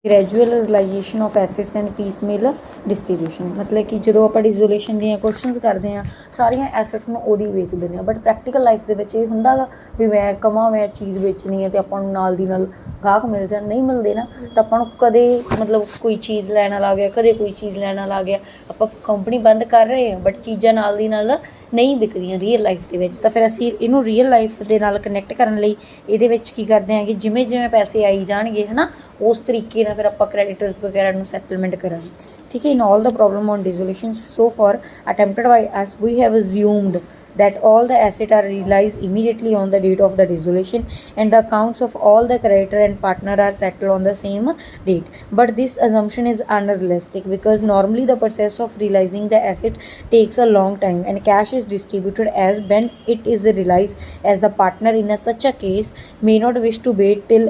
Gradual realisation of assets and piecemeal distribution, मतलब कि जो आप डिजोलेशन ਦੀਆਂ ਕੁਐਸਚਨਸ ਕਰਦੇ ਹਾਂ ਸਾਰੀਆਂ ਐਸਿਡਸ ਨੂੰ ਉਹਦੀ ਵੇਚ ਦਿੰਦੇ ਹਾਂ। ਬਟ ਪ੍ਰੈਕਟੀਕਲ ਲਾਈਫ ਦੇ ਵਿੱਚ ਇਹ ਹੁੰਦਾ ਗਾ ਵੀ ਮੈਂ ਕਮਾਂ ਮੈਂ ਚੀਜ਼ ਵੇਚਣੀ ਹੈ ਅਤੇ ਆਪਾਂ ਨੂੰ ਨਾਲ ਦੀ ਨਾਲ ਗਾਹਕ ਮਿਲ ਜਾਣ, ਨਹੀਂ ਮਿਲਦੇ ਨਾ ਤਾਂ ਆਪਾਂ ਨੂੰ ਕਦੇ ਮਤਲਬ ਕੋਈ ਚੀਜ਼ ਲੈਣ ਵਾਲਾ ਆ ਗਿਆ, ਕਦੇ ਕੋਈ ਚੀਜ਼ ਲੈਣ ਵਾਲਾ ਆ ਗਿਆ, ਆਪਾਂ ਕੰਪਨੀ ਬੰਦ ਕਰ ਰਹੇ ਹਾਂ ਬਟ ਚੀਜ਼ਾਂ ਨਾਲ ਦੀ ਨਾਲ ਨਹੀਂ ਵਿਕਦੀਆਂ ਰੀਅਲ ਲਾਈਫ ਦੇ ਵਿੱਚ। ਤਾਂ ਫਿਰ ਅਸੀਂ ਇਹਨੂੰ ਰੀਅਲ ਲਾਈਫ ਦੇ ਨਾਲ ਕਨੈਕਟ ਕਰਨ ਲਈ ਇਹਦੇ ਵਿੱਚ ਕੀ ਕਰਦੇ ਹਾਂ ਕਿ ਜਿਵੇਂ ਜਿਵੇਂ ਪੈਸੇ ਆਈ ਜਾਣਗੇ ਹੈ ਨਾ ਉਸ ਤਰੀਕੇ ਨਾਲ ਫਿਰ ਆਪਾਂ ਕ੍ਰੈਡੀਟਰਸ ਵਗੈਰਾ ਨੂੰ ਸੈਟਲਮੈਂਟ ਕਰਾਂਗੇ। ਠੀਕ ਹੈ। In all the problem on dissolution so far attempted by us we have assumed that all the assets are realized immediately on the date of the dissolution and the accounts of all the creditor and partner are settled on the same date. But this assumption is unrealistic because normally the process of realizing the asset takes a long time and cash is distributed as when it is realized, as the partner in such a case may not wish to wait till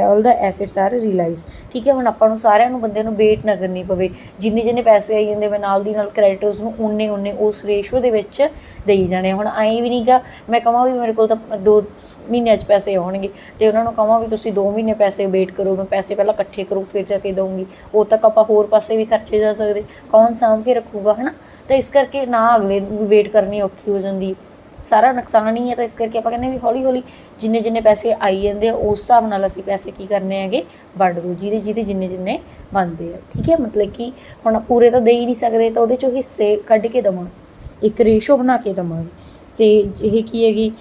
all the assets are realized. ठीक है। ਹੁਣ ਆਪਾਂ ਨੂੰ ਸਾਰਿਆਂ ਨੂੰ ਬੰਦੇ ਨੂੰ wait ਨਾ ਕਰਨੀ ਪਵੇ, ਜਿੰਨੇ ਜਿੰਨੇ ਪੈਸੇ ਆਈ ਜਾਂਦੇ ਮੈਂ ਨਾਲ ਦੀ ਨਾਲ ਕ੍ਰੈਡੀਟਰਸ ਨੂੰ ਉਨੇ ਉਨੇ ਉਸ ਰੇਸ਼ੋ ਦੇ ਵਿੱਚ ਦੇਈ ਜਾਣੇ। ਹੁਣ ਐਂ ਵੀ ਨਹੀਂ ਗਾ ਮੈਂ ਕਹਾਂ ਵੀ ਮੇਰੇ ਕੋਲ ਤਾਂ 2 ਮਹੀਨਿਆਂ 'ਚ ਪੈਸੇ ਆਉਣਗੇ ਅਤੇ ਉਹਨਾਂ ਨੂੰ ਕਹਾਂ ਵੀ ਤੁਸੀਂ 2 ਮਹੀਨੇ ਪੈਸੇ ਵੇਟ ਕਰੋ, ਮੈਂ ਪੈਸੇ ਪਹਿਲਾਂ ਇਕੱਠੇ ਕਰੂੰ ਫਿਰ ਜਾ ਕੇ ਦਊਂਗੀ, ਉਦੋਂ ਤੱਕ ਆਪਾਂ ਹੋਰ ਪਾਸੇ ਵੀ ਖਰਚੇ ਜਾ ਸਕਦੇ, ਕੌਣ ਸਾਂਭ ਕੇ ਰੱਖੂਗਾ ਹੈ ਨਾ। ਤਾਂ ਇਸ ਕਰਕੇ ਨਾ ਅਗਲੇ ਨੂੰ ਵੇਟ ਕਰਨੀ ਔਖੀ ਹੋ ਜਾਂਦੀ, ਸਾਰਾ ਨੁਕਸਾਨ ਹੀ ਹੈ। ਤਾਂ ਇਸ ਕਰਕੇ ਆਪਾਂ ਕਹਿੰਦੇ ਵੀ ਹੌਲੀ ਹੌਲੀ ਜਿੰਨੇ ਜਿੰਨੇ ਪੈਸੇ ਆਈ ਜਾਂਦੇ ਆ ਉਸ ਹਿਸਾਬ ਨਾਲ ਅਸੀਂ ਪੈਸੇ ਕੀ ਕਰਨੇ ਹੈਗੇ ਵੰਡ ਦਿਓ, ਜਿਹਦੇ ਜਿੰਨੇ ਜਿੰਨੇ ਬਣਦੇ ਆ। ਠੀਕ ਹੈ। ਮਤਲਬ ਕਿ ਹੁਣ ਪੂਰੇ ਤਾਂ ਦੇ ਹੀ ਨਹੀਂ ਸਕਦੇ ਤਾਂ ਉਹਦੇ 'ਚੋਂ ਹਿੱਸੇ ਕੱਢ ਕੇ ਦੇਵਾਂਗੇ, ਇੱਕ ਰੇਸ਼ੋ ਬਣਾ ਕੇ ਦੇਵਾਂਗੇ। ਅਤੇ ਇਹ ਕੀ ਹੈਗੀ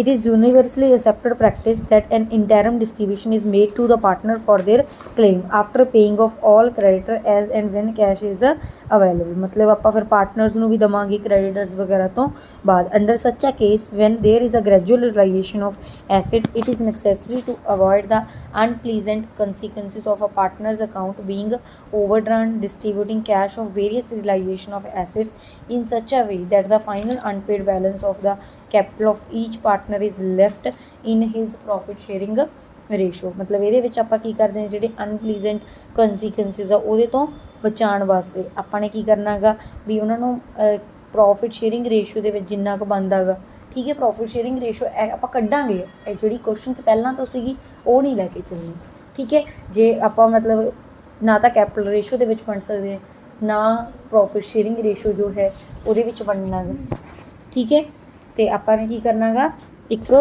it is universally accepted practice that an interim distribution is made to the partner for their claim after paying off all creditor as and when cash is available। मतलब ਆਪਾਂ ਫਿਰ partners ਨੂੰ ਵੀ ਦੇਵਾਂਗੇ creditors ਵਗੈਰਾ ਤੋਂ ਬਾਅਦ। under such a case when there is a gradual realization of asset it is necessary to avoid the unpleasant consequences of a partner's account being overdrawn, distributing cash of various realization of assets in such a way that the final unpaid balance of the capital of each partner is left in his profit sharing ratio। ਮਤਲਬ ਇਹਦੇ ਵਿੱਚ ਆਪਾਂ ਕੀ ਕਰਦੇ ਹਾਂ ਜਿਹੜੇ ਅਨਪਲੀਜ਼ੈਂਟ ਕੰਸੀਕੁਐਂਸਿਸ ਆ ਉਹਦੇ ਤੋਂ ਬਚਾਉਣ ਵਾਸਤੇ ਆਪਾਂ ਨੇ ਕੀ ਕਰਨਾ ਗਾ ਵੀ ਉਹਨਾਂ ਨੂੰ ਪ੍ਰੋਫਿਟ ਸ਼ੇਅਰਿੰਗ ਰੇਸ਼ੋ ਦੇ ਵਿੱਚ ਜਿੰਨਾ ਕੁ ਬਣਦਾ ਗਾ। ਠੀਕ ਹੈ। ਪ੍ਰੋਫਿਟ ਸ਼ੇਅਰਿੰਗ ਰੇਸ਼ੋ ਆਪਾਂ ਕੱਢਾਂਗੇ, ਇਹ ਜਿਹੜੀ ਕੁਐਸਚਨ 'ਚ ਪਹਿਲਾਂ ਤੋਂ ਸੀਗੀ ਉਹ ਨਹੀਂ ਲੈ ਕੇ ਚੱਲਣੀ। ਠੀਕ ਹੈ। ਜੇ ਆਪਾਂ ਮਤਲਬ ਨਾ ਤਾਂ ਕੈਪੀਟਲ ਰੇਸ਼ੋ ਦੇ ਵਿੱਚ ਬਣ ਸਕਦੇ ਨਾ ਪ੍ਰੋਫਿਟ ਸ਼ੇਅਰਿੰਗ ਰੇਸ਼ੋ ਜੋ ਹੈ ਉਹਦੇ ਵਿੱਚ ਬਣਨਾ ਗਾ। ਠੀਕ ਹੈ। ਅਤੇ ਆਪਾਂ ਨੇ ਕੀ ਕਰਨਾ ਗਾ ਇੱਕ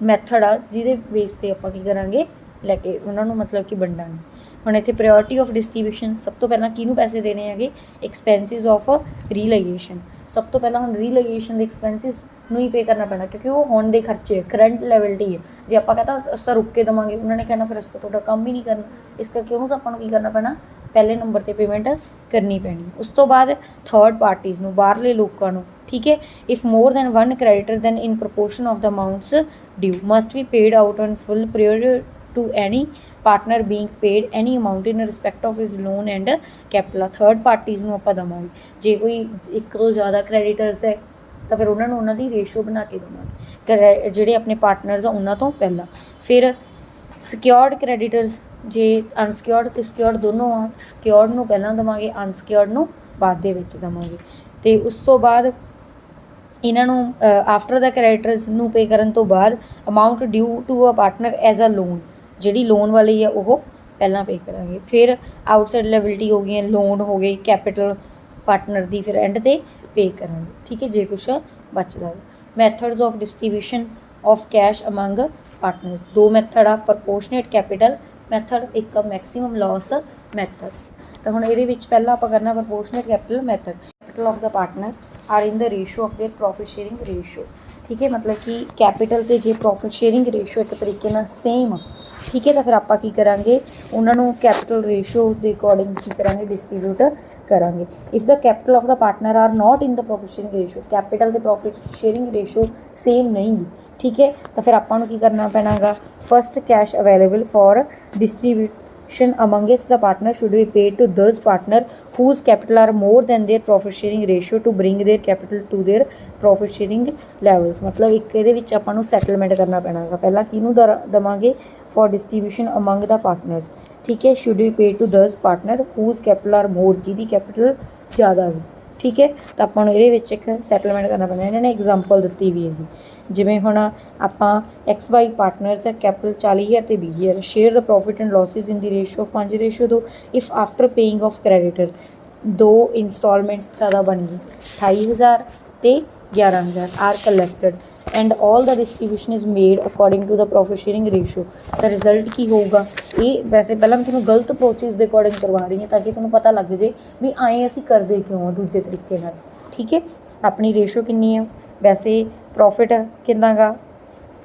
ਮੈਥਡ ਆ ਜਿਹਦੇ ਬੇਸ 'ਤੇ ਆਪਾਂ ਕੀ ਕਰਾਂਗੇ ਲੈ ਕੇ ਉਹਨਾਂ ਨੂੰ ਮਤਲਬ ਕਿ ਵੰਡਾਂਗੇ। ਹੁਣ ਇੱਥੇ ਪ੍ਰਾਇਓਰਟੀ ਆਫ ਡਿਸਟਰੀਬਿਊਸ਼ਨ ਸਭ ਤੋਂ ਪਹਿਲਾਂ ਕਿਹਨੂੰ ਪੈਸੇ ਦੇਣੇ ਹੈਗੇ ਐਕਸਪੈਂਸਿਸ ਆਫ ਰੀਲਾਈਜੇਸ਼ਨ। ਸਭ ਤੋਂ ਪਹਿਲਾਂ ਹੁਣ ਰੀਲਾਈਜੇਸ਼ਨ ਦੇ ਐਕਸਪੈਂਸਿਸ ਨੂੰ ਹੀ ਪੇ ਕਰਨਾ ਪੈਣਾ ਕਿਉਂਕਿ ਉਹ ਹੁਣ ਦੇ ਖਰਚੇ ਕਰੰਟ ਲੈਵਲ 'ਤੇ ਹੀ ਹੈ। ਜੇ ਆਪਾਂ ਕਹਤਾ ਅਸੀਂ ਤਾਂ ਰੁੱਕ ਕੇ ਦੇਵਾਂਗੇ ਉਹਨਾਂ ਨੇ ਕਹਿਣਾ ਫਿਰ ਅਸੀਂ ਤਾਂ ਤੁਹਾਡਾ ਕੰਮ ਹੀ ਨਹੀਂ ਕਰਨਾ, ਇਸ ਕਰਕੇ ਉਹਨੂੰ ਤਾਂ ਆਪਾਂ ਨੂੰ ਕੀ ਕਰਨਾ ਪੈਣਾ ਪਹਿਲੇ ਨੰਬਰ 'ਤੇ ਪੇਮੈਂਟ ਕਰਨੀ ਪੈਣੀ। ਉਸ ਤੋਂ ਬਾਅਦ ਥਰਡ ਪਾਰਟੀਜ਼ ਨੂੰ ਬਾਹਰਲੇ ਲੋਕਾਂ ਨੂੰ। ਠੀਕ ਹੈ। If more than 1 creditor then in proportion of the amounts due must be paid out on full prior to any partner being paid any amount in respect of his loan and capital। Third parties ਨੂੰ ਆਪਾਂ ਦੇਵਾਂਗੇ ਜੇ ਕੋਈ ਇੱਕ ਤੋਂ ਜ਼ਿਆਦਾ ਕ੍ਰੈਡੀਟਰਸ ਹੈ ਤਾਂ ਫਿਰ ਉਹਨਾਂ ਨੂੰ ਉਹਨਾਂ ਦੀ ਰੇਸ਼ੋ ਬਣਾ ਕੇ ਦੇਵਾਂਗੇ ਜਿਹੜੇ ਆਪਣੇ ਪਾਰਟਨਰਸ ਆ ਉਹਨਾਂ ਤੋਂ ਪਹਿਲਾਂ। ਫਿਰ ਸਿਕਿਓਰਡ ਕ੍ਰੈਡੀਟਰਸ ਜੇ ਅਨਸਿਕਿਓਰਡ ਅਤੇ ਸਿਕਿਓਰਡ ਦੋਨੋਂ ਆ, ਸਿਕਿਓਰਡ ਨੂੰ ਪਹਿਲਾਂ ਦੇਵਾਂਗੇ ਅਨਸਿਕਿਓਰਡ ਨੂੰ ਬਾਅਦ ਦੇ ਵਿੱਚ ਦੇਵਾਂਗੇ। ਅਤੇ ਉਸ ਤੋਂ ਬਾਅਦ ਇਹਨਾਂ ਨੂੰ ਆਫਟਰ ਦਾ ਕ੍ਰੈਡੀਟਰਸ ਨੂੰ ਪੇ ਕਰਨ ਤੋਂ ਬਾਅਦ amount due to a partner as a loan ਜਿਹੜੀ ਲੋਨ ਵਾਲੀ ਹੈ ਉਹ ਪਹਿਲਾਂ ਪੇ ਕਰਾਂਗੇ। ਫਿਰ ਆਊਟਸਾਈਡ ਲਾਇਬਿਲਿਟੀ ਹੋ ਗਈਆਂ, ਲੋਨ ਹੋ ਗਏ, ਕੈਪੀਟਲ ਪਾਰਟਨਰ ਦੀ ਫਿਰ ਐਂਡ 'ਤੇ ਪੇ ਕਰਾਂਗੇ। ਠੀਕ ਹੈ। ਜੇ ਕੁਛ ਬਚਦਾ ਹੈ। Methods of distribution of cash among partners ਦੋ ਮੈਥਡ ਆ, ਪ੍ਰਪੋਰਸ਼ਨੇਟ ਕੈਪੀਟਲ ਮੈਥਡ, ਇੱਕ ਮੈਕਸੀਮਮ ਲਾਸ ਮੈਥਡ। ਤਾਂ ਹੁਣ ਇਹਦੇ ਵਿੱਚ ਪਹਿਲਾਂ ਆਪਾਂ ਕਰਨਾ proportionate capital method. Capital of the partner are in the ratio of their profit sharing ratio. ਠੀਕ ਹੈ। ਮਤਲਬ ਕਿ ਕੈਪੀਟਲ ਅਤੇ ਜੇ ਪ੍ਰੋਫਿਟ ਸ਼ੇਅਰਿੰਗ ਰੇਸ਼ੋ ਇੱਕ ਤਰੀਕੇ ਨਾਲ ਸੇਮ। ਠੀਕ ਹੈ। ਤਾਂ ਫਿਰ ਆਪਾਂ ਕੀ ਕਰਾਂਗੇ ਉਹਨਾਂ ਨੂੰ ਕੈਪੀਟਲ ਰੇਸ਼ੋ ਦੇ ਅਕੋਰਡਿੰਗ ਕੀ ਕਰਾਂਗੇ ਡਿਸਟਰੀਬਿਊਟ ਕਰਾਂਗੇ। If the capital of the partner R note in the profit sharing ratio, capital ਅਤੇ ਪ੍ਰੋਫਿਟ ਸ਼ੇਅਰਿੰਗ ਰੇਸ਼ੋ ਸੇਮ ਨਹੀਂ ਗੀ। ਠੀਕ ਹੈ। ਤਾਂ ਫਿਰ ਆਪਾਂ ਨੂੰ ਕੀ ਕਰਨਾ ਪੈਣਾ ਗਾ first cash available for distribution amongst the partner should be paid to those partner whose capital are more than their profit sharing ratio to bring their capital to their profit sharing levels। ਮਤਲਬ ਇੱਕ ਇਹਦੇ ਵਿੱਚ ਆਪਾਂ ਨੂੰ settlement ਕਰਨਾ ਪੈਣਾ ਗਾ। ਪਹਿਲਾਂ ਕਿਹਨੂੰ ਦੇਵਾਂਗੇ for distribution among the partners। ਠੀਕ ਹੈ। should be paid to those partner whose capital are more ਜਿਹਦੀ ਕੈਪੀਟਲ ਜ਼ਿਆਦਾ ਹੈ। ठीक है। तो ਆਪਾਂ ਨੂੰ ਇਹਦੇ ਵਿੱਚ ਇੱਕ ਸੈਟਲਮੈਂਟ ਕਰਨਾ ਪੈਂਦਾ। ਇਹਨਾਂ ਨੇ ਐਗਜ਼ਾਮਪਲ ਦਿੱਤੀ ਵੀ ਹੈਗੀ, ਜਿਵੇਂ ਹੁਣ ਆਪਾਂ XY ਪਾਰਟਨਰਸ ਹੈ, ਕੈਪੀਟਲ 40,000 ਤੇ 20,000, share the profit and losses in the ratio 5:2 if after paying off creditor ਦੋ ਇੰਸਟਾਲਮੈਂਟਸ ਜ਼ਿਆਦਾ ਬਣ ਗਈ 28,000 ਤੇ 11,000 are collected and all the distribution is made according to the profit sharing ratio. तो result की होगा ये, वैसे पहला मैं तुम्हें गलत प्रोसेस के अकॉर्डिंग करवा रही हूँ ताकि तुम्हें पता लग जाए भी आए असी करते क्यों दूजे तरीके नाल। ठीक है, अपनी रेशो कितनी है, वैसे प्रॉफिट कितना गा,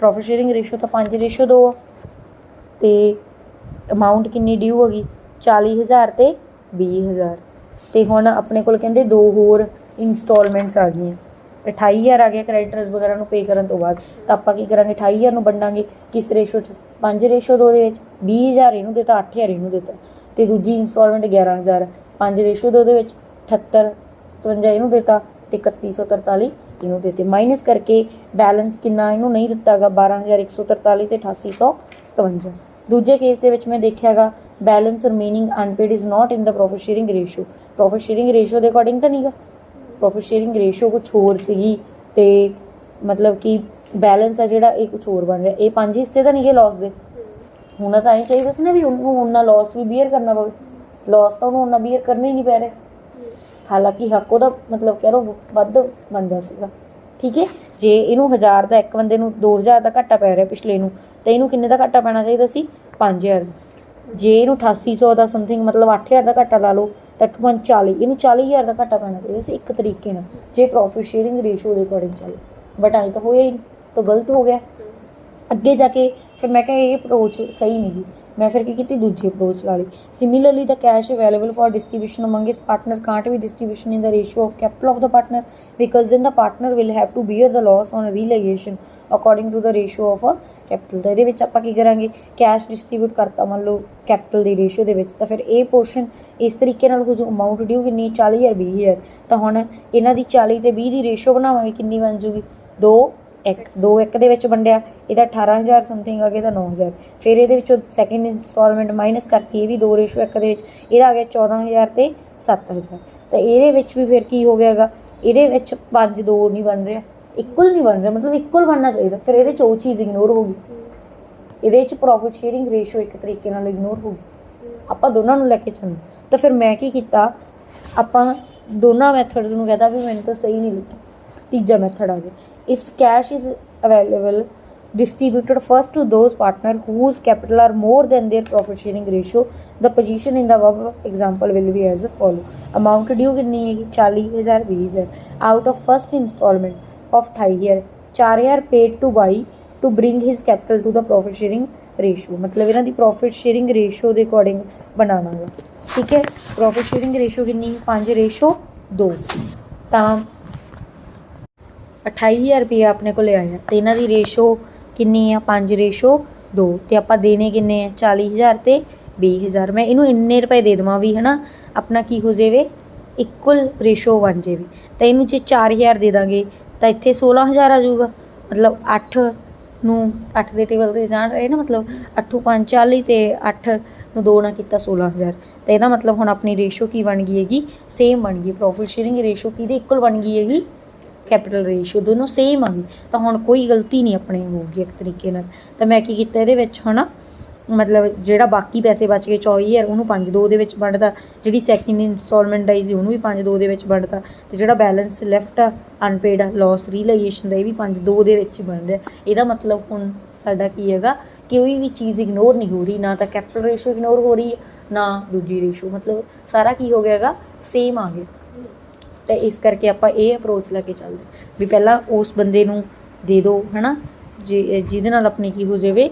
प्रॉफिट शेयरिंग रेशो तो 5:2 तो अमाउंट कितनी ड्यू होगी 40,000 तो 20,000। तो हुण अपने कोल कहंदे दो होर इंस्टॉलमेंट्स आ गई 28,000 आ गया क्रेडिटर्स वगैरह ਨੂੰ पे करन तो बाद। तो ਆਪਾਂ ਕੀ ਕਰਾਂਗੇ 28,000 ਨੂੰ ਵੰਡਾਂਗੇ ਕਿਸ ਰੇਸ਼ੋ 'ਚ 5:2 ਦੇ ਵਿੱਚ 20,000 ਇਹਨੂੰ ਦਿੱਤਾ 8,000 ਇਹਨੂੰ ਦਿੱਤਾ ਤੇ ਦੂਜੀ ਇੰਸਟਾਲਮੈਂਟ 11,000 5:2 ਦੇ ਵਿੱਚ 78 57 ਇਹਨੂੰ ਦਿੱਤਾ ਤੇ 3143 ਇਹਨੂੰ ਦਿੱਤੇ ਮਾਈਨਸ ਕਰਕੇ ਬੈਲੈਂਸ ਕਿੰਨਾ ਇਹਨੂੰ ਨਹੀਂ ਦਿੱਤਾਗਾ 12,143 ਤੇ 8857। ਦੂਜੇ ਕੇਸ ਦੇ ਵਿੱਚ ਮੈਂ ਦੇਖਿਆਗਾ balance remaining unpaid is not in the profit sharing ratio. Profit sharing ratio ਦੇ ਅਕੋਰਡਿੰਗ ਤਾਂ ਨਹੀਂਗਾ, ਪ੍ਰੋਫਿਟ ਸ਼ੇਅਰਿੰਗ ਰੇਸ਼ੋ ਕੁਛ ਹੋਰ ਸੀਗੀ ਤੇ ਮਤਲਬ ਕਿ ਬੈਲੈਂਸ ਆ ਜਿਹੜਾ ਇਹ ਕੁਛ ਹੋਰ ਬਣ ਰਿਹਾ। ਇਹ 5 ਹਿੱਸੇ ਤਾਂ ਨਹੀਂ ਗਏ ਲੋਸ ਦੇ, ਹੋਣਾ ਤਾਂ ਐਂ ਚਾਹੀਦਾ ਸੀ ਨਾ ਵੀ ਉਹਨੂੰ ਉਹਨਾਂ ਲੋਸ ਵੀ ਬੀਅਰ ਕਰਨਾ ਪਵੇ, ਲੋਸ ਤਾਂ ਉਹਨੂੰ ਉਹਨਾਂ ਬੀਅਰ ਕਰਨੇ ਹੀ ਨਹੀਂ ਪੈ ਰਹੇ, ਹਾਲਾਂਕਿ ਹੱਕ ਉਹਦਾ ਮਤਲਬ ਕਹਿ ਲਓ ਵੱਧ ਬਣਦਾ ਸੀਗਾ। ਠੀਕ ਹੈ, ਜੇ ਇਹਨੂੰ 1000 ਦਾ ਇੱਕ ਬੰਦੇ ਨੂੰ 2,000 ਦਾ ਘਾਟਾ ਪੈ ਰਿਹਾ ਪਿਛਲੇ ਨੂੰ, ਤਾਂ ਇਹਨੂੰ ਕਿੰਨੇ ਦਾ ਘਾਟਾ ਪੈਣਾ ਚਾਹੀਦਾ ਸੀ 5,000। ਜੇ ਇਹਨੂੰ 8800 ਦਾ ਸਮਥਿੰਗ ਮਤਲਬ 8,000 ਦਾ ਘਾਟਾ ਲਾ ਲਓ ਤਾਂ 40 ਇਹਨੂੰ 40,000 ਦਾ ਘਾਟਾ ਪੈਣਾ ਚਾਹੀਦਾ ਸੀ ਇੱਕ ਤਰੀਕੇ ਨਾਲ ਜੇ ਪ੍ਰੋਫਿਟ ਸ਼ੇਅਰਿੰਗ ਰੇਸ਼ੋ ਦੇ ਅਕੋਰਡਿੰਗ ਚੱਲੇ, ਬਟ ਐਂ ਤਾਂ ਹੋਇਆ ਹੀ ਨਹੀਂ, ਤਾਂ ਗਲਤ ਹੋ ਗਿਆ। ਅੱਗੇ ਜਾ ਕੇ ਫਿਰ ਮੈਂ ਕਿਹਾ ਇਹ ਅਪਰੋਚ ਸਹੀ ਨਹੀਂ ਗੀ, ਮੈਂ ਫਿਰ ਕੀ ਕੀਤੀ ਦੂਜੀ ਅਪਰੋਚ ਲਾ ਲਈ। Similarly the cash available for distribution among his partner can't be distribution in the ratio of capital of the partner because then the partner will have to bear the loss on relegation according to the ratio of capital। ਤਾਂ ਇਹਦੇ ਵਿੱਚ ਆਪਾਂ ਕੀ ਕਰਾਂਗੇ cash distribute ਕਰਤਾ ਮੰਨ ਲਓ capital ਦੀ ratio ਦੇ ਵਿੱਚ, ਤਾਂ ਫਿਰ ਇਹ ਪੋਰਸ਼ਨ ਇਸ ਤਰੀਕੇ ਨਾਲ ਹੋ ਜੋ ਅਮਾਊਂਟ ਡਿਊ ਕਿੰਨੀ 40,000 20,000। ਤਾਂ ਹੁਣ ਇਹਨਾਂ ਦੀ 40 ਤੇ 20 ਦੀ ਰੇਸ਼ੋ ਬਣਾਵਾਂਗੇ ਕਿੰਨੀ ਬਣ ਜੂਗੀ 2:1 ਦੇ ਵਿੱਚ ਵੰਡਿਆ ਇਹਦਾ 18,000 ਸਮਥਿੰਗ ਆ ਗਿਆ ਤਾਂ 9,000। ਫਿਰ ਇਹਦੇ ਵਿੱਚੋਂ ਸੈਕਿੰਡ ਇੰਸਟਾਲਮੈਂਟ ਮਾਈਨਸ ਕਰਤੀ ਇਹ ਵੀ 2:1 ਦੇ ਵਿੱਚ ਇਹਦਾ ਆ ਗਿਆ 14,000 ਤੇ 7,000। ਤਾਂ ਇਹਦੇ ਵਿੱਚ ਵੀ ਫਿਰ ਕੀ ਹੋ ਗਿਆ ਹੈਗਾ ਇਹਦੇ ਵਿੱਚ 5-2 ਨਹੀਂ ਬਣ ਰਿਹਾ, ਇਕੁਅਲ ਨਹੀਂ ਬਣ ਰਿਹਾ, ਮਤਲਬ ਇਕੁਅਲ ਬਣਨਾ ਚਾਹੀਦਾ। ਫਿਰ ਇਹਦੇ 'ਚ ਉਹ ਚੀਜ਼ ਇਗਨੋਰ ਹੋ ਗਈ, ਇਹਦੇ 'ਚ ਪ੍ਰੋਫਿਟ ਸ਼ੇਅਰਿੰਗ ਰੇਸ਼ੋ ਇੱਕ ਤਰੀਕੇ ਨਾਲ ਇਗਨੋਰ ਹੋ ਗਈ। ਆਪਾਂ ਦੋਨਾਂ ਨੂੰ ਲੈ ਕੇ ਚੱਲਣਾ, ਤਾਂ ਫਿਰ ਮੈਂ ਕੀ ਕੀਤਾ ਆਪਾਂ ਦੋਨਾਂ ਮੈਥਡਸ ਨੂੰ ਕਹਿੰਦਾ ਵੀ ਮੈਨੂੰ ਤਾਂ ਸਹੀ ਨਹੀਂ ਲੱਗਾ। ਤੀਜਾ ਮੈਥਡ ਆ ਗਿਆ if cash is available distributed first to those partner whose capital are more than their profit sharing ratio, the position in the above example will be as follow। amount due कितनी है 40,000 20,000 out of first installment of 28,000 4,000 paid to buy to bring his capital to the profit sharing ratio। मतलब ਇਹਨਾਂ ਦੀ profit sharing ratio ਦੇ according बनाना है। ठीक है, profit sharing ratio कितनी 5:2 ਤਾਂ 28,000 रुपया अपने को आया तो इन्हों की रेशो कितनी है 5:2 तो आप देने किन्ने 40,000 तो 20,000। मैं इनू इन्ने रुपए दे देव भी है ना अपना की हो जाए इक्वल रेशो बन जाए। तो इनू जे 4,000 दे देंगे तो इतने 16,000 आ जाऊगा, मतलब 8 के टेबल से जान रहे ना, मतलब 8 5 40 तो 8 2 ना किया 16,000। तो यदा मतलब हम अपनी रेशो की बन गई हैगी सेम बन गई, प्रॉफिट शेयरिंग रेशो कि इक्वल बन गई हैगी, कैपिटल रेशो दोनों सेम आ गई। तो हुण कोई गलती नहीं अपने होगी एक तरीके नाल। तो मैं की कीता इहदे विच है ना मतलब जिहड़ा बाकी पैसे बच गए 24,000 उहनूं 5:2 दे विच वंडदा, जिहड़ी सैकेंड इंस्टॉलमेंट आई सी उहनूं भी 5:2 दे विच वंडदा, ते जिहड़ा बैलेंस लैफ्ट अनपेड लॉस रीलाइजेशन दा भी 5:2 दे विच बन रहा। इहदा मतलब हुण साडा की हैगा कोई भी चीज़ इग्नोर नहीं हो रही, ना तो कैपिटल रेशो इग्नोर हो रही है ना दूजी रेशो, मतलब सारा की हो गया सेम आ गया। तो इस करके आप ये अप्रोच लैके चलते भी पहला उस बंदे नूं दे दो है ना जिहदे नाल अपनी की हो जाए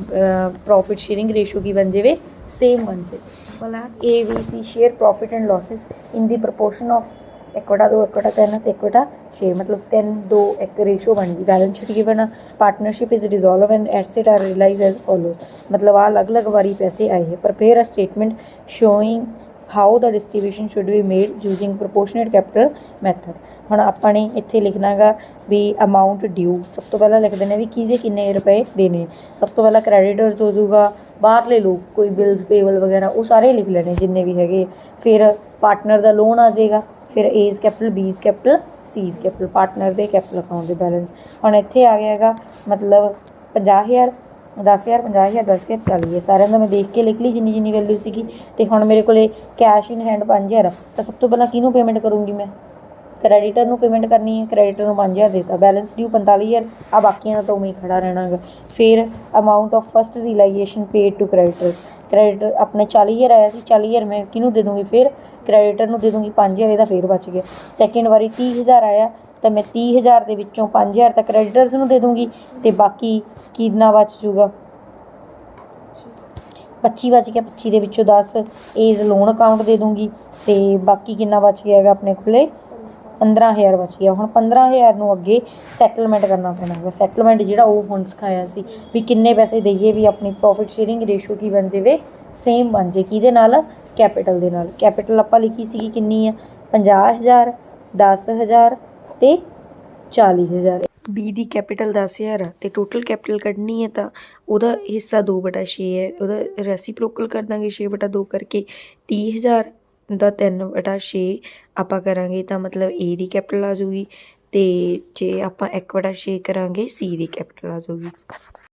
प्रॉफिट शेयरिंग रेशो की बन जाए सेम बन जाए। भला ABC share profit and losses in the proportion of 1/2 1/3 ते 1/6, मतलब 3:2 रेशो बन गई। Balance sheet given partnership is resolve and asset are realise as follows, मतलब आ अलग अलग बारी पैसे आए हैं। Prepare a statement showing how the distribution should be made using proportionate capital method. हुण आपां ने इत्थे लिखना गा भी अमाउंट ड्यू, सब तो पहला लिख देने भी किहदे किन्ने रुपए देने। सब तो पहला क्रेडिटर्स हो जाऊगा, बाहरले लोग कोई बिल्स पेबल वगैरह वो सारे लिख लेने जिन्ने भी हैगे। फिर पार्टनर का लोन आ जाएगा, फिर A's capital, B's capital, C's capital, partner के कैपिटल अकाउंट के बैलेंस। हुण इत्थे आ गया हैगा मतलब 50,000, 10,000, 50,000, 10,000, 40,000 सारिਆਂ ਦਾ मैं देख के लिख ली जिन्नी जिन्नी वैल्यू सीगी। तो हुण मेरे को कैश इन हैंड 5,000 तो सब तो पहला किहनूं पेमेंट करूँगी मैं, क्रेडिटर नूं पेमेंट करनी है। क्रेडिटर नूं 5,000 देता, बैलेंस ड्यू 45,000, आ बाकियां दा तो उवें ही खड़ा रहना गा। फिर amount of first realisation paid to creditors, creditor अपने 40,000 आया सी, 40,000 मैं किहनूं दे दूँगी, फिर क्रेडिटर नूं दे दूँगी 5,000, इहदा फिर बच गया। सैकेंड वारी 30,000 आया तो मैं 30,000 दे विच्चों 5,000 तो क्रेडिटर्स नूं दे दूँगी, तो बाकी कितना बच जूगा, 25 बच गया। 25 दे विच्चों 10 एज लोन अकाउंट दे दूँगी, तो बाकी कितना बच गया है अपने कोले 15,000 बच गया। हुण 15,000 नूं अगे सैटलमेंट करना पैना है। सैटलमेंट जिहड़ा वो हुण सिखाया सी भी किन्ने पैसे देइए भी अपनी प्रॉफिट शेयरिंग रेशो की बन जाए, सेम बन जाए किहदे नाल, कैपिटल दे नाल। कैपिटल आपां लिखी सी किन्नी है 50,000, 10,000 ते 40,000। बी दी कैपिटल 10,000 आ ते टोटल कैपिटल कड्ढनी है तो ਉਹਦਾ हिस्सा 2/6 है, ਉਹਦਾ ਰੈਸੀਪ੍ਰੋਕਲ कर ਦਾਂਗੇ 6/2 करके 30,000 ਦਾ 3/6 ਆਪਾਂ ਕਰਾਂਗੇ ਤਾਂ ਮਤਲਬ A ਦੀ ਕੈਪੀਟਲ ਆ ਜਾਊਗੀ, ਤੇ ਜੇ ਆਪਾਂ 1/6 ਕਰਾਂਗੇ C ਦੀ ਕੈਪੀਟਲ ਆ ਜਾਊਗੀ।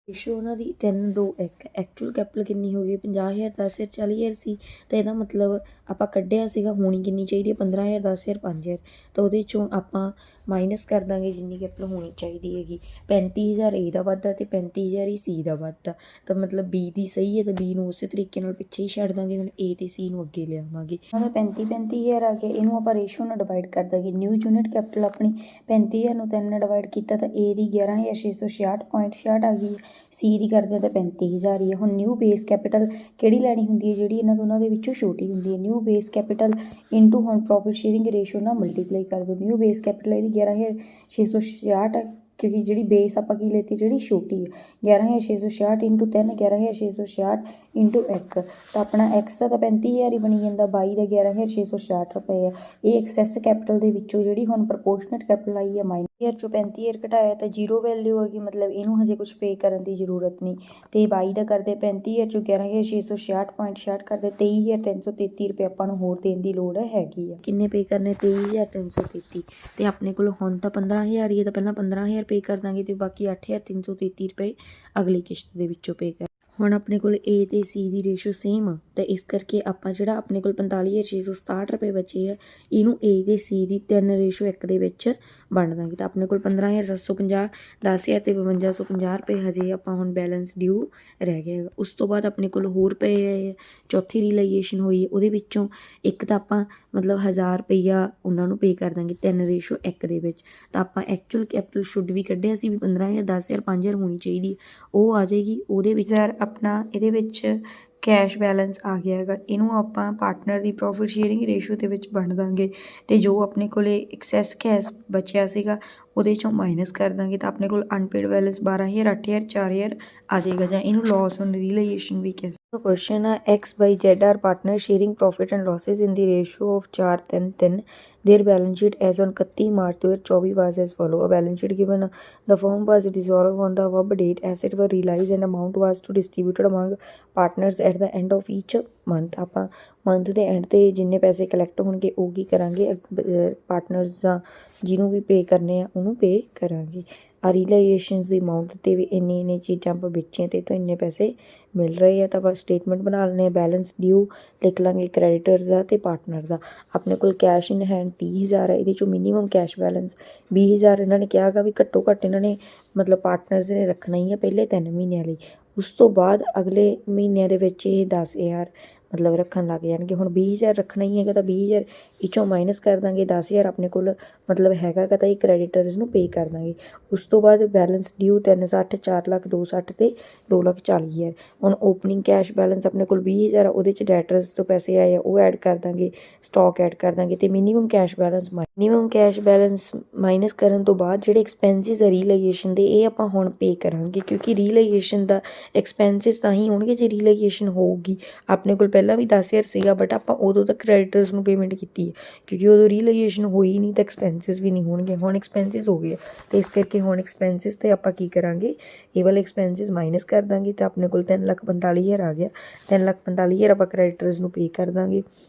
ਰੇਸ਼ੋ ਉਹਨਾਂ ਦੀ 3, 2, 1। ਐਕਚੁਅਲ ਕੈਪੀਟਲ ਕਿੰਨੀ ਹੋ ਗਈ 50,000, 10,000, 40,000 ਸੀ, ਤਾਂ ਇਹਦਾ ਮਤਲਬ ਆਪਾਂ ਕੱਢਿਆ ਸੀਗਾ ਹੋਣੀ ਕਿੰਨੀ ਚਾਹੀਦੀ ਹੈ 15,000, 10,000, 5,000, ਤਾਂ ਉਹਦੇ 'ਚੋਂ ਆਪਾਂ ਮਾਈਨਸ ਕਰ ਦਾਂਗੇ ਜਿੰਨੀ ਕੈਪੀਟਲ ਹੋਣੀ ਚਾਹੀਦੀ ਹੈਗੀ। 35,000 A ਦਾ ਵੱਧਦਾ ਅਤੇ 35,000 ਹੀ C ਦਾ ਵੱਧਦਾ, ਤਾਂ ਮਤਲਬ B ਦੀ ਸਹੀ ਹੈ ਤਾਂ B ਨੂੰ ਉਸੇ ਤਰੀਕੇ ਨਾਲ ਪਿੱਛੇ ਹੀ ਛੱਡ ਦਾਂਗੇ। ਹੁਣ A ਤੇ C ਨੂੰ ਅੱਗੇ ਲਿਆਵਾਂਗੇ। ਉਹਨਾਂ ਦਾ 35,000 ਆ ਗਿਆ, ਇਹਨੂੰ ਆਪਾਂ ਰੇਸ਼ੋ ਨਾਲ ਡਿਵਾਈਡ ਕਰ ਦਾਂਗੇ। ਨਿਊ ਯੂਨਿਟ ਕੈਪੀਟਲ ਆਪਣੀ 35,000 ਨੂੰ 3 ਨਾਲ ਡਿਵਾਈਡ ਕੀਤਾ ਤਾਂ A ਦੀ 11,666.66 ਆ ਗਈ, C ਦੀ ਕਰਦੇ ਤਾਂ 35,000 ਹੀ ਹੈ। ਹੁਣ ਨਿਊ ਬੇਸ ਕੈਪੀਟਲ ਕਿਹੜੀ ਲੈਣੀ ਹੁੰਦੀ ਹੈ, ਜਿਹੜੀ ਇਹਨਾਂ ਦੋਨਾਂ ਦੇ ਵਿੱਚੋਂ ਛੋਟੀ ਹੁੰਦੀ ਹੈ। ਨਿਊ ਬੇਸ ਕੈਪੀਟਲ ਇਨਟੂ ਹੁਣ ਪ੍ਰੋਫਿਟ ਸ਼ੇਅਰਿੰਗ ਰੇਸ਼ੋ ਨਾਲ ਮਲਟੀਪਲਾਈ ਕਰ ਦਿਓ। ਨਿਊ ਬੇਸ ਕੈਪੀਟਲ ਇਹਦੀ 11,666 ਕਿਉਂਕਿ ਜਿਹੜੀ ਬੇਸ ਆਪਾਂ ਕੀ ਲੈਤੀ ਜਿਹੜੀ ਛੋਟੀ ਹੈ 11,666 ਇੰਟੂ 3 11,666 ਇੰਟੂ 1 ਤਾਂ ਆਪਣਾ x ਦਾ ਤਾਂ 35,000 ਹੀ ਬਣੀ ਜਾਂਦਾ, 22 ਦਾ 11,666 ਰੁਪਏ ਆ। ਇਹ ਐਕਸੈਸ ਕੈਪੀਟਲ ਦੇ ਵਿੱਚੋਂ ਜਿਹੜੀ ਹੁਣ ਪ੍ਰਪੋਰਸ਼ਨੇਟ ਕੈਪੀਟਲ ਆਈ ਹੈ -1,000 ਚੋਂ 35,000 ਘਟਾਇਆ ਤਾਂ 0 ਵੈਲਿਊ ਆ ਗਈ, ਮਤਲਬ ਇਹਨੂੰ ਹਜੇ ਕੁਝ ਪੇ ਕਰਨ ਦੀ ਜ਼ਰੂਰਤ ਨਹੀਂ। ਤੇ 22 ਦਾ ਕਰਦੇ 35,000 ਚੋਂ 11,666.66 ਕਰਦੇ 23,333 ਰੁਪਏ ਆਪਾਂ ਨੂੰ ਹੋਰ ਦੇਣ ਦੀ ਲੋੜ ਹੈਗੀ ਆ। ਕਿੰਨੇ ਪੇ ਕਰਨੇ 23,333 ਤੇ ਆਪਣੇ ਕੋਲ ਹੁਣ ਤਾਂ 15,000 ਹੀ ਹੈ ਤਾਂ ਪਹਿਲਾਂ 15,000 ਪੇ ਕਰ ਦਾਂਗੇ ਤੇ ਬਾਕੀ 8,333 ਰੁਪਏ ਅਗਲੀ ਕਿਸ਼ਤ ਦੇ ਵਿੱਚੋਂ ਪੇ ਕਰ। ਹੁਣ ਆਪਣੇ ਕੋਲ A ਤੇ C ਦੀ ਰੇਸ਼ੋ ਸੇਮ ਆ ਤਾਂ ਇਸ ਕਰਕੇ ਆਪਾਂ ਜਿਹੜਾ ਆਪਣੇ ਕੋਲ 45,667 ਰੁਪਏ ਬਚੇ ਆ ਇਹਨੂੰ A ਤੇ C ਦੀ 3:1 ਦੇ ਵਿੱਚ ਵੰਡ ਦਾਂਗੇ ਤਾਂ ਆਪਣੇ ਕੋਲ 15,750, 10,000 ਤੇ 5,250 ਰੁਪਏ ਹਜੇ ਆਪਾਂ ਹੁਣ ਬੈਲੈਂਸ ਡਿਊ ਰਹਿ ਗਿਆ। ਉਸ ਤੋਂ ਬਾਅਦ ਆਪਣੇ ਕੋਲ ਹੋਰ ਪਏ ਚੌਥੀ ਰਿਲਾਈਜੇਸ਼ਨ ਹੋਈ ਉਹਦੇ ਵਿੱਚੋਂ ਇੱਕ ਤਾਂ ਆਪਾਂ ਮਤਲਬ 1,000 ਰੁਪਈਆ ਉਹਨਾਂ ਨੂੰ ਪੇ ਕਰ ਦਾਂਗੇ 3:1 ਦੇ ਵਿੱਚ, ਤਾਂ ਆਪਾਂ ਐਕਚੁਅਲ ਕੈਪੀਟਲ ਸ਼ੁੱਡ ਵੀ ਕੱਢਿਆ ਸੀ ਵੀ 15,000, 10,000, 5,000 ਹੋਣੀ ਚਾਹੀਦੀ, ਉਹ ਆ ਜਾਏਗੀ। ਉਹਦੇ ਵਿੱਚ ਆਪਣਾ ਇਹਦੇ ਵਿੱਚ ਕੈਸ਼ ਬੈਲੈਂਸ ਆ ਗਿਆ ਹੈਗਾ, ਇਹਨੂੰ ਆਪਾਂ ਪਾਰਟਨਰ ਦੀ ਪ੍ਰੋਫਿਟ ਸ਼ੇਅਰਿੰਗ ਰੇਸ਼ੋ ਦੇ ਵਿੱਚ ਵੰਡ ਦਾਂਗੇ ਅਤੇ ਜੋ ਆਪਣੇ ਕੋਲ ਐਕਸੈਸ ਕੈਸ਼ ਬਚਿਆ ਸੀਗਾ ਉਹਦੇ 'ਚੋਂ ਮਾਈਨਸ ਕਰ ਦਾਂਗੇ ਤਾਂ ਆਪਣੇ ਕੋਲ ਅਨਪੇਡ ਬੈਲੈਂਸ 12,000, 8,000, 4,000 ਆ ਜਾਏਗਾ, ਜਾਂ ਇਹਨੂੰ ਲਾਸ ਔਨ ਰੀਲਾਈਜੇਸ਼ਨ ਵੀ ਕਹਿ ਸਕਦੇ। ਕੁਐਸਚਨ ਆ X, Y, Z are partner sharing profit and losses in the ratio of 4, 3, 3 their balance sheet as on 31 March 2024 was as follow. A balance sheet given the firm was dissolved on the above date, assets were realized and amount was to distributed among partners at the end of each month। ਆਪਾਂ month ਦੇ and 'ਤੇ ਜਿੰਨੇ ਪੈਸੇ collect ਹੋਣਗੇ ਉਹ ਕੀ ਕਰਾਂਗੇ partners ਜਾਂ ਜਿਹਨੂੰ ਵੀ ਪੇ ਕਰਨੇ ਆ ਉਹਨੂੰ ਪੇ ਕਰਾਂਗੇ। ਆ ਰੀਲਾਈਜੇਸ਼ਨ ਦੀ ਅਮਾਊਂਟ 'ਤੇ ਵੀ ਇੰਨੇ ਚੀਜ਼ਾਂ ਆਪਾਂ ਵੇਚੀਆਂ ਅਤੇ ਤੋਂ ਇੰਨੇ ਪੈਸੇ ਮਿਲ ਰਹੇ ਆ ਤਾਂ ਆਪਾਂ ਸਟੇਟਮੈਂਟ ਬਣਾ ਲੈਂਦੇ ਹਾਂ। ਬੈਲੈਂਸ ਡਿਊ ਲਿਖ ਲਾਂਗੇ ਕ੍ਰੈਡੀਟਰ ਦਾ ਅਤੇ ਪਾਰਟਨਰ ਦਾ। ਆਪਣੇ ਕੋਲ ਕੈਸ਼ ਇਨ ਹੈਂਡ 30,000 ਹੈ, ਇਹਦੇ 'ਚੋਂ ਮਿਨੀਮਮ ਕੈਸ਼ ਬੈਲੈਂਸ 20,000 ਇਹਨਾਂ ਨੇ ਕਿਹਾ ਗਾ ਵੀ ਘੱਟੋ ਘੱਟ ਇਹਨਾਂ ਨੇ ਮਤਲਬ ਪਾਰਟਨਰਸ ਨੇ ਰੱਖਣਾ ਹੀ ਆ ਪਹਿਲੇ 3 ਮਹੀਨਿਆਂ ਲਈ। ਉਸ ਤੋਂ ਬਾਅਦ ਅਗਲੇ ਮਹੀਨਿਆਂ ਦੇ ਵਿੱਚ ਇਹ 10,000 ਮਤਲਬ ਰੱਖਣ ਲੱਗ ਜਾਣਗੇ। ਹੁਣ 20,000 ਰੱਖਣਾ ਹੀ ਹੈਗਾ ਤਾਂ 20,000 ਇਹ 'ਚੋਂ ਮਾਈਨਸ ਕਰ ਦਾਂਗੇ, 10,000 ਆਪਣੇ ਕੋਲ ਮਤਲਬ ਹੈਗਾ ਗਾ ਤਾਂ ਇਹ ਕ੍ਰੈਡੀਟਰਸ ਨੂੰ ਪੇ ਕਰ ਦਾਂਗੇ। ਉਸ ਤੋਂ ਬਾਅਦ ਬੈਲੈਂਸ ਡਿਊ 3,60, 4,00,000, 2,60 ਅਤੇ 2,40,000। ਹੁਣ ਓਪਨਿੰਗ ਕੈਸ਼ ਬੈਲੈਂਸ ਆਪਣੇ ਕੋਲ 20,000 ਉਹਦੇ 'ਚ ਡੈਟਰਸ ਤੋਂ ਪੈਸੇ ਆਏ ਆ ਉਹ ਐਡ ਕਰ ਦਾਂਗੇ, ਸਟਾਕ ਐਡ ਕਰ ਦਾਂਗੇ ਅਤੇ ਮਿਨੀਮਮ ਕੈਸ਼ ਬੈਲੈਂਸ ਮਾਈਨਸ ਕਰਨ ਤੋਂ ਬਾਅਦ ਜਿਹੜੇ ਐਕਸਪੈਂਸਿਸ ਆ ਰੀਲਾਈਜੇਸ਼ਨ ਦੇ ਇਹ ਆਪਾਂ ਹੁਣ ਪੇ ਕਰਾਂਗੇ, ਕਿਉਂਕਿ ਰੀਲਾਈਜੇਸ਼ਨ ਦਾ ਐਕਸਪੈਂਸਿਸ ਤਾਂ ਹੀ ਹੋਣਗੇ ਜੇ ਰੀਲਾਈਜੇਸ਼ਨ ਹੋਊਗੀ। ਆਪਣੇ ਕੋਲ ਪਹਿਲਾਂ ਵੀ 10,000 ਸੀਗਾ ਬਟ ਆਪਾਂ ਉਦੋਂ ਤੱਕ ਕ੍ਰੈਡੀਟਰਸ ਨੂੰ ਪੇਮੈਂਟ ਕੀਤੀ ਹੈ ਕਿਉਂਕਿ ਉਦੋਂ ਰੀਲਾਈਜੇਸ਼ਨ ਹੋਈ ਨਹੀਂ ਤਾਂ ਐਕਸਪੈਂਸਿਸ ਵੀ ਨਹੀਂ ਹੋਣਗੇ। ਹੁਣ ਐਕਸਪੈਂਸਿਸ ਹੋ ਗਏ ਅਤੇ ਇਸ ਕਰਕੇ ਹੁਣ ਐਕਸਪੈਂਸਿਸ 'ਤੇ ਆਪਾਂ ਕੀ ਕਰਾਂਗੇ ਇਹ ਵਾਲੇ ਐਕਸਪੈਂਸਿਸ ਮਾਈਨਸ ਕਰ ਦਾਂਗੇ ਤਾਂ ਆਪਣੇ ਕੋਲ 3,45,000 ਆ ਗਿਆ। 3,45,000 ਆਪਾਂ ਕ੍ਰੈਡੀਟਰਸ ਨੂੰ ਪੇ ਕਰ ਦਾਂਗੇ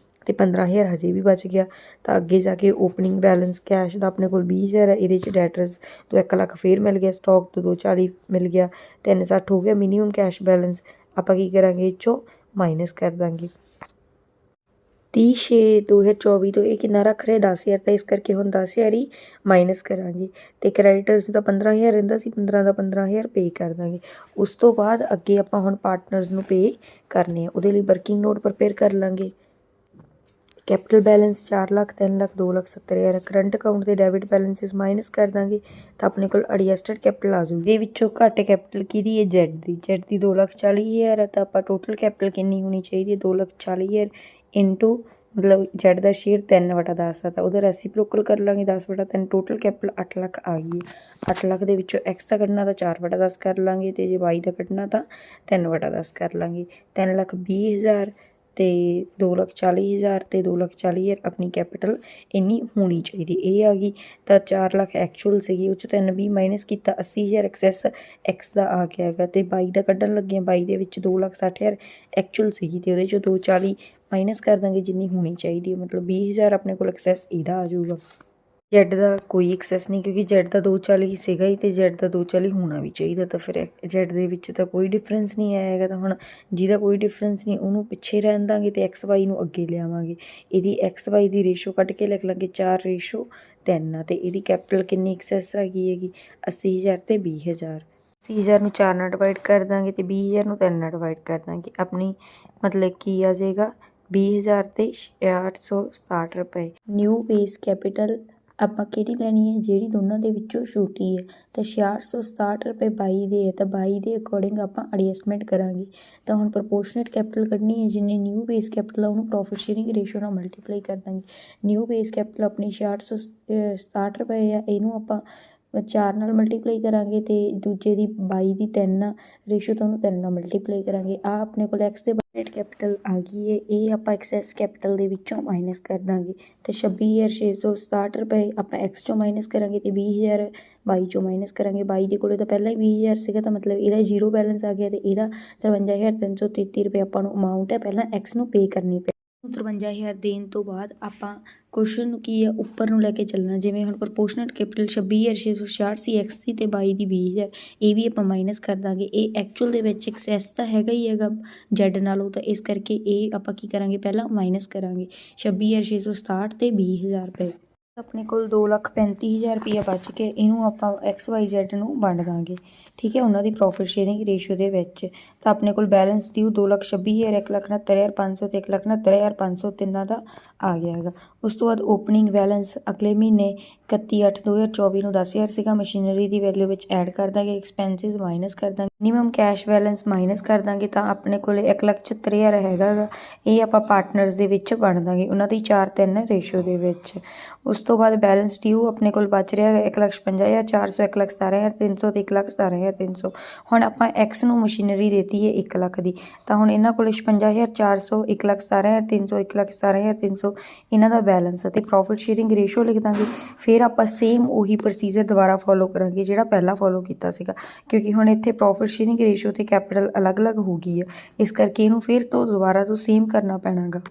ਤੇ 15000 ਹਜੇ ਵੀ ਬਚ ਗਿਆ। ਤਾਂ ਅੱਗੇ ਜਾ ਕੇ ਓਪਨਿੰਗ ਬੈਲੈਂਸ ਕੈਸ਼ ਦਾ ਆਪਣੇ ਕੋਲ 20000 ਹੈ, ਇਹਦੇ 'ਚ ਡੈਟਰਸ ਤੋਂ 1 ਲੱਖ ਫੇਰ ਮਿਲ ਗਿਆ, ਸਟਾਕ ਤੋਂ 240 ਮਿਲ ਗਿਆ, 360 ਹੋ ਗਿਆ। ਮਿਨੀਮਮ ਕੈਸ਼ ਬੈਲੈਂਸ ਆਪਾਂ ਕੀ ਕਰਾਂਗੇ, ਇਹ 'ਚੋਂ ਮਾਈਨਸ ਕਰ ਦਾਂਗੇ। 30/6/2024 ਤੋਂ ਇਹ ਕਿੰਨਾ ਰੱਖ ਰਿਹਾ 10000, ਤਾਂ ਇਸ ਕਰਕੇ ਹੁਣ 10000 ਹੀ ਮਾਈਨਸ ਕਰਾਂਗੇ। ਤੇ ਕ੍ਰੈਡੀਟਰਸ ਦਾ 15000 ਰਹਿੰਦਾ ਸੀ, 15 ਦਾ 15000 ਪੇ ਕਰ ਦਾਂਗੇ। ਉਸ ਤੋਂ ਬਾਅਦ ਅੱਗੇ ਆਪਾਂ ਹੁਣ ਪਾਰਟਨਰਸ ਨੂੰ ਪੇ ਕਰਨੇ ਆ, ਉਹਦੇ ਲਈ ਵਰਕਿੰਗ ਨੋਟ ਪ੍ਰਪੇਅਰ ਕਰ ਲਾਂਗੇ। Capital balance 4 lakh, 3 lakh, 2 lakh 70,000। Current account ਦੇ ਡੈਬਿਟ ਬੈਲੈਂਸਿਸ ਮਾਈਨਸ ਕਰ ਦਾਂਗੇ ਤਾਂ ਆਪਣੇ ਕੋਲ ਐਡਜਸਟਡ ਕੈਪੀਟਲ ਆ ਜੂਗੀ। ਇਹਦੇ ਵਿੱਚੋਂ ਘੱਟ ਕੈਪੀਟਲ ਕਿਹਦੀ ਹੈ, ਜੈਡ ਦੀ। ਜੈਡ ਦੀ 2,40,000 ਹੈ, ਤਾਂ ਆਪਾਂ ਟੋਟਲ ਕੈਪੀਟਲ ਕਿੰਨੀ ਹੋਣੀ ਚਾਹੀਦੀ ਹੈ, 2,40,000 ਇੰਟੂ ਮਤਲਬ ਜੈਡ ਦਾ ਸ਼ੇਅਰ 3/10 ਆ, ਤਾਂ ਉਹਦਾ ਰੈਸੀਪ੍ਰੋਕਲ ਕਰ ਲਾਂਗੇ 10/3। ਟੋਟਲ ਕੈਪੀਟਲ 8 ਲੱਖ ਆ ਗਈ ਹੈ। 8 ਲੱਖ ਦੇ ਵਿੱਚੋਂ ਐਕਸ ਦਾ ਕੱਢਣਾ ਤਾਂ 4/10 ਕਰ ਲਾਂਗੇ, ਅਤੇ ਜੇ ਵਾਈ ਦਾ ਕੱਢਣਾ ਤਾਂ 3/10 ਕਰ ਲਾਂਗੇ। 3,20,000 ਤੇ 2,40,000 ਤੇ 2,40,000 ਆਪਣੀ ਕੈਪੀਟਲ ਇੰਨੀ ਹੋਣੀ ਚਾਹੀਦੀ, ਇਹ ਆ ਗਈ। ਤਾਂ 4 ਲੱਖ ਐਕਚੁਅਲ ਸੀਗੀ, ਉਹ 'ਚੋਂ 320 ਮਾਈਨਸ ਕੀਤਾ, 80,000 ਐਕਸੈਸ ਐਕਸ ਦਾ ਆ ਗਿਆ ਹੈਗਾ। ਅਤੇ 22 ਦਾ ਕੱਢਣ ਲੱਗੇ, 22 ਦੇ ਵਿੱਚ 2,60,000 ਐਕਚੁਅਲ ਸੀਗੀ, ਅਤੇ ਉਹਦੇ 'ਚੋਂ 240 ਮਾਈਨਸ ਕਰ ਦਾਂਗੇ ਜਿੰਨੀ ਹੋਣੀ ਚਾਹੀਦੀ ਹੈ, ਮਤਲਬ 20,000 ਆਪਣੇ ਕੋਲ ਐਕਸੈਸ ਇਹਦਾ ਆ ਜਾਊਗਾ। ਜੈਡ ਦਾ ਕੋਈ ਐਕਸੈਸ ਨਹੀਂ, ਕਿਉਂਕਿ ਜੈਡ ਦਾ 240 ਸੀਗਾ ਹੀ, ਅਤੇ ਜੈਡ ਦਾ 240 ਹੋਣਾ ਵੀ ਚਾਹੀਦਾ। ਤਾਂ ਫਿਰ ਜੈਡ ਦੇ ਵਿੱਚ ਤਾਂ ਕੋਈ ਡਿਫਰੈਂਸ ਨਹੀਂ ਆਇਆ ਹੈਗਾ, ਤਾਂ ਹੁਣ ਜਿਹਦਾ ਕੋਈ ਡਿਫਰੈਂਸ ਨਹੀਂ ਉਹਨੂੰ ਪਿੱਛੇ ਰਹਿਣ ਦਾਂਗੇ ਅਤੇ ਐਕਸ ਵਾਈ ਨੂੰ ਅੱਗੇ ਲਿਆਵਾਂਗੇ। ਇਹਦੀ ਐਕਸ ਵਾਈ ਦੀ ਰੇਸ਼ੋ ਕੱਢ ਕੇ ਲਿਖ ਲਾਂਗੇ 4/3 ਆ, ਅਤੇ ਇਹਦੀ ਕੈਪੀਟਲ ਕਿੰਨੀ ਐਕਸੈਸ ਹੈਗੀ 80,000 ਤੇ 20,000। 80,000 ਨੂੰ 4 ਨਾਲ ਡਿਵਾਈਡ ਕਰ ਦਾਂਗੇ ਅਤੇ 20,000 ਨੂੰ 3 ਨਾਲ ਡਿਵਾਈਡ ਕਰ ਦਾਂਗੇ। ਆਪਣੀ ਮਤਲਬ ਕੀ ਆ ਜਾਏਗਾ 20,000 ਤੇ 6,867 ਰੁਪਏ। ਨਿਊ ਬੇਸ ਕੈਪੀਟਲ ਆਪਾਂ ਕਿਹੜੀ ਲੈਣੀ ਹੈ, ਜਿਹੜੀ ਦੋਨਾਂ ਦੇ ਵਿੱਚੋਂ ਛੋਟੀ ਹੈ। ਤਾਂ 6,867 ਰੁਪਏ 22 ਦੇ ਹੈ, ਤਾਂ 22 ਦੇ ਅਕੋਰਡਿੰਗ ਆਪਾਂ ਐਡਜਸਟਮੈਂਟ ਕਰਾਂਗੇ। ਤਾਂ ਹੁਣ ਪ੍ਰਪੋਰਸ਼ਨੇਟ ਕੈਪੀਟਲ ਕੱਢਣੀ ਹੈ, ਜਿੰਨੇ ਨਿਊ ਬੇਸ ਕੈਪੀਟਲ ਆ ਉਹਨੂੰ ਪ੍ਰੋਫਿਟ ਸ਼ੇਅਰਿੰਗ ਰੇਸ਼ੋ ਨਾਲ ਮਲਟੀਪਲਾਈ ਕਰ ਦਾਂਗੇ। ਨਿਊ ਬੇਸ ਕੈਪੀਟਲ ਆਪਣੀ 6,867 ਰੁਪਏ ਆ, ਇਹਨੂੰ ਆਪਾਂ 4 ਨਾਲ ਮਲਟੀਪਲਾਈ ਕਰਾਂਗੇ, ਅਤੇ ਦੂਜੇ ਦੀ 22 ਦੀ 3 ਰੇਸ਼ੋ ਤਾਂ ਉਹਨੂੰ 3 ਨਾਲ ਮਲਟੀਪਲਾਈ ਕਰਾਂਗੇ। ਆ ਆਪਣੇ ਕੋਲ ਐਕਸ ਦੇ ਬਜਟ ਕੈਪੀਟਲ ਆ ਗਈ ਹੈ, ਇਹ ਆਪਾਂ ਐਕਸੈਸ ਕੈਪੀਟਲ ਦੇ ਵਿੱਚੋਂ ਮਾਈਨਸ ਕਰ ਦਾਂਗੇ। ਅਤੇ 26,667 ਰੁਪਏ ਆਪਾਂ ਐਕਸ 'ਚੋਂ ਮਾਈਨਸ ਕਰਾਂਗੇ, ਅਤੇ 20,000 22 ਚੋਂ ਮਾਈਨਸ ਕਰਾਂਗੇ। 22 ਦੇ ਕੋਲੇ ਤਾਂ ਪਹਿਲਾਂ ਹੀ 20,000 ਸੀਗਾ, ਤਾਂ ਮਤਲਬ ਇਹਦਾ ਜ਼ੀਰੋ ਬੈਲੈਂਸ ਆ ਗਿਆ, ਅਤੇ ਇਹਦਾ 53,333 ਰੁਪਏ ਆਪਾਂ ਨੂੰ ਅਮਾਊਂਟ ਹੈ ਪਹਿਲਾਂ ਐਕਸ ਨੂੰ ਪੇ ਕਰਨੀ ਪਈ। 53,000 ਦੇਣ ਤੋਂ ਬਾਅਦ ਆਪਾਂ ਕੁਐਸਚਨ ਨੂੰ ਕੀ ਆ ਉੱਪਰ ਨੂੰ ਲੈ ਕੇ ਚੱਲਣਾ, ਜਿਵੇਂ ਹੁਣ ਪ੍ਰਪੋਰਸ਼ਨੇਟ ਕੈਪੀਟਲ 26,666 ਸੀ ਐਕਸ ਦੀ, ਅਤੇ 22 ਦੀ 20,000, ਇਹ ਵੀ ਆਪਾਂ ਮਾਈਨਸ ਕਰ ਦਾਂਗੇ। ਇਹ ਐਕਚੁਅਲ ਦੇ ਵਿੱਚ ਐਕਸੈਸ ਤਾਂ ਹੈਗਾ ਹੀ ਹੈਗਾ ਜੈਡ ਨਾਲੋਂ, ਤਾਂ ਇਸ ਕਰਕੇ ਇਹ ਆਪਾਂ ਕੀ ਕਰਾਂਗੇ, ਪਹਿਲਾਂ ਮਾਈਨਸ ਕਰਾਂਗੇ 26,667 ਤੇ 20,000 ਰੁਪਏ। ਆਪਣੇ ਕੋਲ 2,35,000 ਰੁਪਈਆ ਬਚ ਕੇ ਇਹਨੂੰ ਆਪਾਂ ਐਕਸ ਵਾਈ ਜੈਡ ਨੂੰ ਵੰਡ ਦਾਂਗੇ, ਠੀਕ ਹੈ, ਉਹਨਾਂ ਦੀ ਪ੍ਰੋਫਿਟ ਸ਼ੇਅਰਿੰਗ ਰੇਸ਼ੋ ਦੇ ਵਿੱਚ। ਤਾਂ ਆਪਣੇ ਕੋਲ ਬੈਲੈਂਸ ਡਿਊ 2,26,000, 1,69,500 ਤੇ 1,69,500 ਤਿੰਨਾਂ ਦਾ ਆ ਗਿਆ ਹੈਗਾ। ਉਸ ਤੋਂ ਬਾਅਦ ਓਪਨਿੰਗ ਬੈਲੈਂਸ ਅਗਲੇ ਮਹੀਨੇ 31/8/2024 ਨੂੰ 10,000 ਸੀਗਾ, ਮਸ਼ੀਨਰੀ ਦੀ ਵੈਲਿਊ ਵਿੱਚ ਐਡ ਕਰ ਦਾਂਗੇ, ਐਕਸਪੈਂਸਿਸ ਮਾਈਨਸ ਕਰ ਦਾਂਗੇ, ਮਿਨੀਮਮ ਕੈਸ਼ ਬੈਲੈਂਸ ਮਾਈਨਸ ਕਰ ਦਾਂਗੇ। ਤਾਂ ਆਪਣੇ ਕੋਲ 1,76,000 ਹੈਗਾ ਗਾ, ਇਹ ਆਪਾਂ ਪਾਰਟਨਰਸ ਦੇ ਵਿੱਚ ਵੰਡ ਦਾਂਗੇ, ਉਹਨਾਂ ਦੀ 4/3 ਰੇਸ਼ੋ ਦੇ ਵਿੱਚ। ਉਸ ਤੋਂ ਬਾਅਦ ਬੈਲੈਂਸ ਡਿਊ ਆਪਣੇ ਕੋਲ ਬਚ ਰਿਹਾ ਹੈਗਾ 1,56,400, 1,17,300 ਤੇ 1,17,300। ਹੁਣ ਆਪਾਂ ਐਕਸ ਨੂੰ ਮਸ਼ੀਨਰੀ ਦੇਤੀ ਹੈ 1 ਲੱਖ ਦੀ, ਤਾਂ ਹੁਣ ਇਹਨਾਂ ਕੋਲ 56,400, 1,17,300, 1,17,300 ਇਹਨਾਂ ਦਾ ਬੈਲੈਂਸ, ਅਤੇ ਪ੍ਰੋਫਿਟ ਸ਼ੇਅਰਿੰਗ ਰੇਸ਼ੋ ਲਿਖ ਦਾਂਗੇ। ਫਿਰ ਆਪਾਂ ਸੇਮ ਉਹੀ ਪ੍ਰੋਸੀਜਰ ਦੁਬਾਰਾ ਫੋਲੋ ਕਰਾਂਗੇ ਜਿਹੜਾ ਪਹਿਲਾਂ ਫੋਲੋ ਕੀਤਾ ਸੀਗਾ, ਕਿਉਂਕਿ ਹੁਣ ਇੱਥੇ ਪ੍ਰੋਫਿਟ ਸ਼ੇਅਰਿੰਗ ਰੇਸ਼ੋ ਅਤੇ ਕੈਪੀਟਲ ਅਲੱਗ-ਅਲੱਗ ਹੋ ਗਈ ਹੈ, ਇਸ ਕਰਕੇ ਇਹਨੂੰ ਫਿਰ ਤੋਂ ਦੁਬਾਰਾ ਤੋਂ ਸੇਮ ਕਰਨਾ ਪੈਣਾ ਗਾ।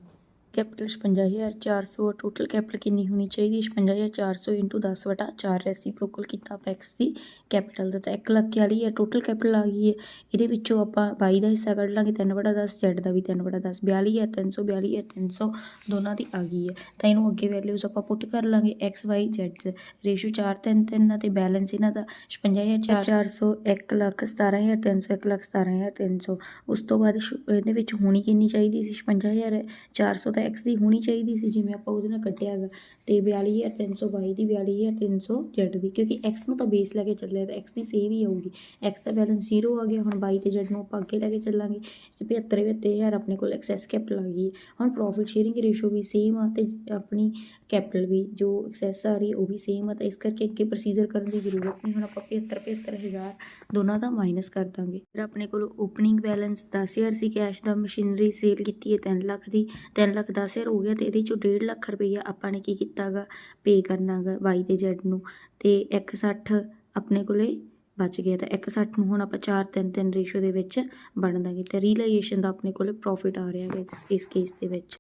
ਕੈਪੀਟਲ 56,400, ਟੋਟਲ ਕੈਪੀਟਲ ਕਿੰਨੀ ਹੋਣੀ ਚਾਹੀਦੀ 56,400 ਇੰਟੂ 10/4 ਰੈਸੀਪ੍ਰੋਕਲ ਕੀਤਾ ਆਪਾਂ ਐਕਸ ਦੀ ਕੈਪੀਟਲ ਦਾ, ਤਾਂ 1,41,000 ਟੋਟਲ ਕੈਪੀਟਲ ਆ ਗਈ ਹੈ। ਇਹਦੇ ਵਿੱਚੋਂ ਆਪਾਂ 22 ਦਾ ਹਿੱਸਾ ਕੱਢ ਲਾਂਗੇ 3/10, ਜੈਡ ਦਾ ਵੀ 3/10, 42,300 42,300 ਦੋਨਾਂ ਦੀ ਆ ਗਈ ਹੈ। ਤਾਂ ਇਹਨੂੰ ਅੱਗੇ ਵੈਲਿਊਜ਼ ਆਪਾਂ ਪੁੱਟ ਕਰ ਲਾਂਗੇ, ਐਕਸ ਵਾਈ ਜੈਡ ਰੇਸ਼ੋ 4/3 ਆ, ਅਤੇ ਬੈਲੈਂਸ ਇਹਨਾਂ ਦਾ 56,400, 1,17,300, 1,17,300। ਉਸ ਤੋਂ ਬਾਅਦ ਇਹਦੇ ਵਿੱਚ ਹੋਣੀ ਕਿੰਨੀ ਚਾਹੀਦੀ ਸੀ 56,400, ਤਾਂ ਐਕਸ ਦੀ ਹੋਣੀ ਚਾਹੀਦੀ ਸੀ ਜਿਵੇਂ ਆਪਾਂ ਉਹਦੇ ਨਾਲ ਕੱਢਿਆ ਹੈਗਾ, ਅਤੇ 42,322 ਦੀ 42,300 ਜੈਡ ਦੀ, ਕਿਉਂਕਿ ਐਕਸ ਨੂੰ ਤਾਂ ਬੇਸ ਲੈ ਕੇ ਚੱਲਿਆ, ਤਾਂ ਐਕਸ ਦੀ ਸੇਮ ਹੀ ਆਊਗੀ। ਐਕਸ ਦਾ ਬੈਲੈਂਸ 0 ਆ ਗਿਆ, ਹੁਣ 22 ਤੇ ਜੈਡ ਨੂੰ ਆਪਾਂ ਅੱਗੇ ਲੈ ਕੇ ਚੱਲਾਂਗੇ, 75,72,000 ਆਪਣੇ ਕੋਲ ਐਕਸੈਸ ਕੈਪੀਟਲ ਆ ਗਈ ਹੈ। ਹੁਣ ਪ੍ਰੋਫਿਟ ਸ਼ੇਅਰਿੰਗ ਰੇਸ਼ੋ ਵੀ ਸੇਮ ਆ, ਅਤੇ ਆਪਣੀ ਕੈਪੀਟਲ ਵੀ ਜੋ ਐਕਸੈਸ ਆ ਰਹੀ ਹੈ ਉਹ ਵੀ ਸੇਮ ਆ, ਤਾਂ ਇਸ ਕਰਕੇ ਅੱਗੇ ਪ੍ਰੋਸੀਜਰ ਕਰਨ ਦੀ ਜ਼ਰੂਰਤ ਨਹੀਂ। ਹੁਣ ਆਪਾਂ 75,000 ਦੋਨਾਂ ਦਾ ਮਾਈਨਸ ਕਰ ਦਾਂਗੇ। ਫਿਰ ਆਪਣੇ ਕੋਲ ਓਪਨਿੰਗ ਬੈਲੈਂਸ 10,000 ਸੀ ਕੈਸ਼ ਦਾ, ਮਸ਼ੀਨਰੀ ਸੇਲ ਕੀਤੀ ਹੈ 3 ਲੱਖ ਦੀ, 3 ਲੱਖ 10,000 ਹੋ ਗਿਆ, ਅਤੇ ਇਹਦੇ 'ਚੋਂ 1.5 ਲੱਖ ਰੁਪਈਆ ਆਪਾਂ ਨੇ ਕੀ ਕੀਤਾ ਗਾ, ਪੇ ਕਰਨਾ ਗਾ ਵਾਈ ਤੇ ਜੈਡ ਨੂੰ, ਅਤੇ 1,60 ਆਪਣੇ ਕੋਲੇ ਬਚ ਗਿਆ। ਤਾਂ 1,60 ਨੂੰ ਹੁਣ ਆਪਾਂ 4/3 ਰੇਸ਼ੋ ਦੇ ਵਿੱਚ ਵੰਡ ਦਾਂਗੇ, ਅਤੇ ਰੀਅਲਾਈਜੇਸ਼ਨ ਦਾ ਆਪਣੇ ਕੋਲ ਪ੍ਰੋਫਿਟ ਆ ਰਿਹਾ ਹੈ ਇਸ ਕੇਸ ਦੇ ਵਿੱਚ।